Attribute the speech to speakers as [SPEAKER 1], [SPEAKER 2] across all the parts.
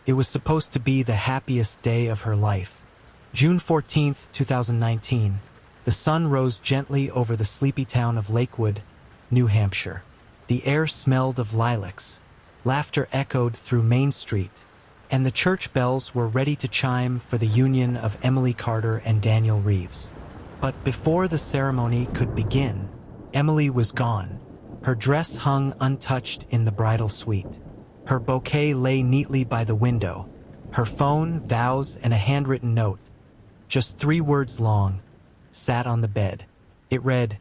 [SPEAKER 1] It was supposed to be the happiest day of her life. June 14th, 2019. The sun rose gently over the sleepy town of Lakewood, New Hampshire. The air smelled of lilacs. Laughter echoed through Main Street, and the church bells were ready to chime for the union of Emily Carter and Daniel Reeves. But before the ceremony could begin, Emily was gone. Her dress hung untouched in the bridal suite. Her bouquet lay neatly by the window. Her phone, vows, and a handwritten note, just 3 words long, sat on the bed. It read,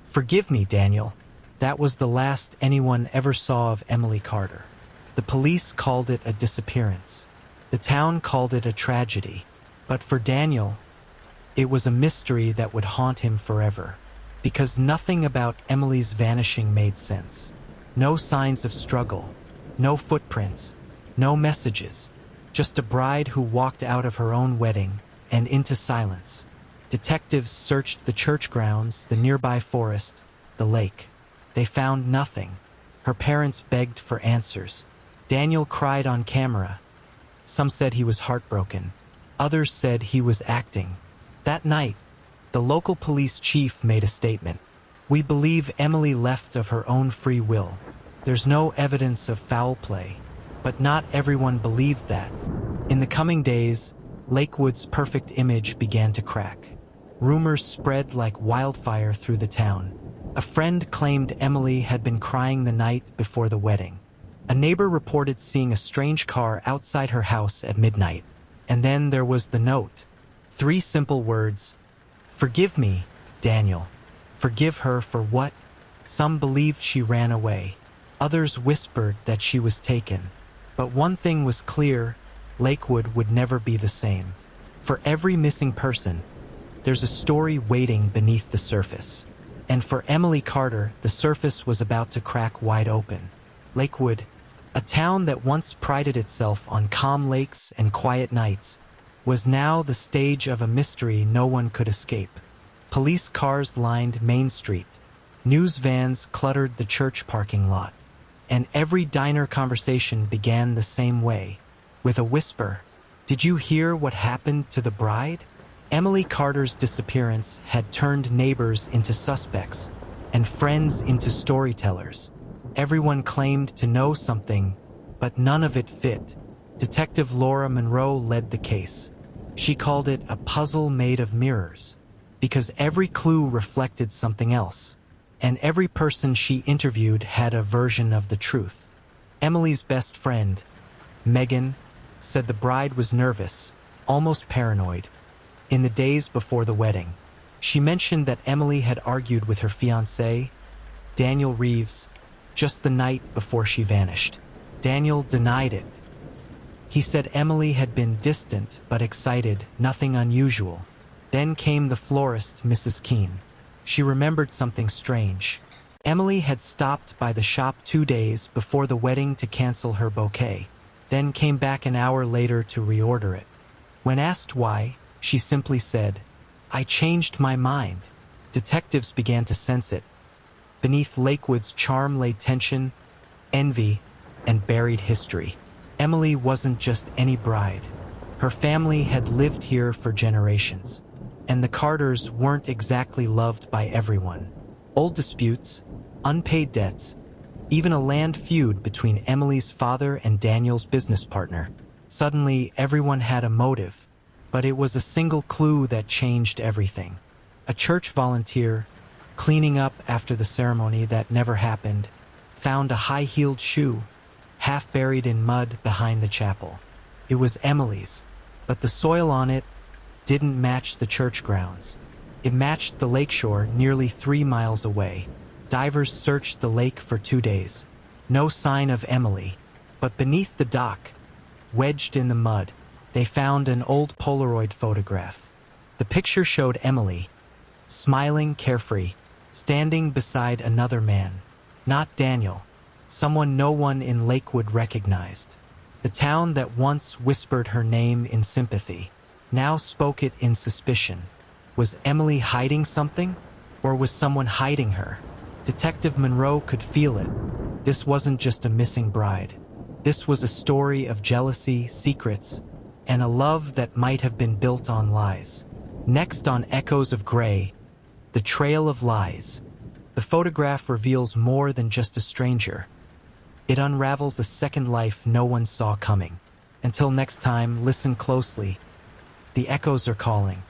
[SPEAKER 1] "Forgive me, Daniel." That was the last anyone ever saw of Emily Carter. The police called it a disappearance. The town called it a tragedy. But for Daniel, it was a mystery that would haunt him forever. Because nothing about Emily's vanishing made sense. No signs of struggle, no footprints, no messages. Just a bride who walked out of her own wedding and into silence. Detectives searched the church grounds, the nearby forest, the lake. They found nothing. Her parents begged for answers. Daniel cried on camera. Some said he was heartbroken. Others said he was acting. That night, the local police chief made a statement. "We believe Emily left of her own free will. There's no evidence of foul play." But not everyone believed that. In the coming days, Lakewood's perfect image began to crack. Rumors spread like wildfire through the town. A friend claimed Emily had been crying the night before the wedding. A neighbor reported seeing a strange car outside her house at midnight. And then there was the note. 3 simple words. "Forgive me, Daniel." Forgive her for what? Some believed she ran away. Others whispered that she was taken. But one thing was clear, Lakewood would never be the same. For every missing person, there's a story waiting beneath the surface. And for Emily Carter, the surface was about to crack wide open. Lakewood, a town that once prided itself on calm lakes and quiet nights, was now the stage of a mystery no one could escape. Police cars lined Main Street. News vans cluttered the church parking lot. And every diner conversation began the same way, with a whisper. "Did you hear what happened to the bride?" Emily Carter's disappearance had turned neighbors into suspects and friends into storytellers. Everyone claimed to know something, but none of it fit. Detective Laura Monroe led the case. She called it a puzzle made of mirrors, because every clue reflected something else, and every person she interviewed had a version of the truth. Emily's best friend, Megan, said the bride was nervous, almost paranoid. In the days before the wedding, she mentioned that Emily had argued with her fiancé, Daniel Reeves, just the night before she vanished. Daniel denied it. He said Emily had been distant but excited, nothing unusual. Then came the florist, Mrs. Keene. She remembered something strange. Emily had stopped by the shop 2 days before the wedding to cancel her bouquet, then came back an hour later to reorder it. When asked why, she simply said, "I changed my mind." Detectives began to sense it. Beneath Lakewood's charm lay tension, envy, and buried history. Emily wasn't just any bride. Her family had lived here for generations, and the Carters weren't exactly loved by everyone. Old disputes, unpaid debts, even a land feud between Emily's father and Daniel's business partner. Suddenly, everyone had a motive, but it was a single clue that changed everything. A church volunteer, cleaning up after the ceremony that never happened, found a high-heeled shoe, half buried in mud behind the chapel. It was Emily's, but the soil on it didn't match the church grounds. It matched the lakeshore nearly 3 miles away. Divers searched the lake for 2 days. No sign of Emily, but beneath the dock, wedged in the mud, they found an old Polaroid photograph. The picture showed Emily, smiling, carefree, standing beside another man. Not Daniel, someone no one in Lakewood recognized. The town that once whispered her name in sympathy, now spoke it in suspicion. Was Emily hiding something? Or was someone hiding her? Detective Monroe could feel it. This wasn't just a missing bride. This was a story of jealousy, secrets, and a love that might have been built on lies. Next on Echoes of Grey, The Trail of Lies. The photograph reveals more than just a stranger. It unravels a second life no one saw coming. Until next time, listen closely. The echoes are calling.